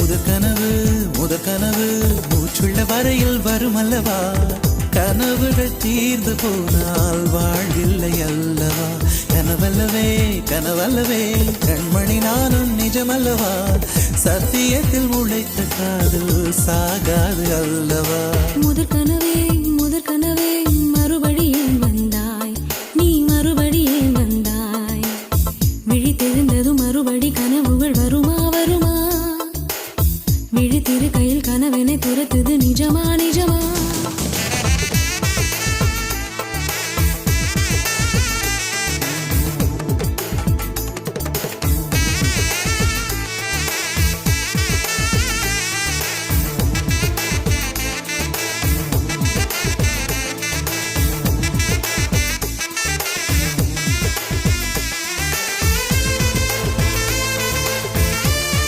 முதற்கனவு மூச்சுள்ள வரையில் வருமல்லவா கனவுகள் தீர்ந்து போனால் வாழ்வில்லை அல்லவா கனவல்லவே கண்மணி நானும் நிஜமல்லவா சத்தியத்தில் உழைத்த காதல் சாகாது அல்லவா முதற்கனவே மறுபடியும் வந்தாய் நீ மறுபடியும் வந்தாய் விழித்தெழுந்ததும் மறுபடி கனவுகள் வருமா விழித்திரு கையில் கனவென துரத்துது நிஜமா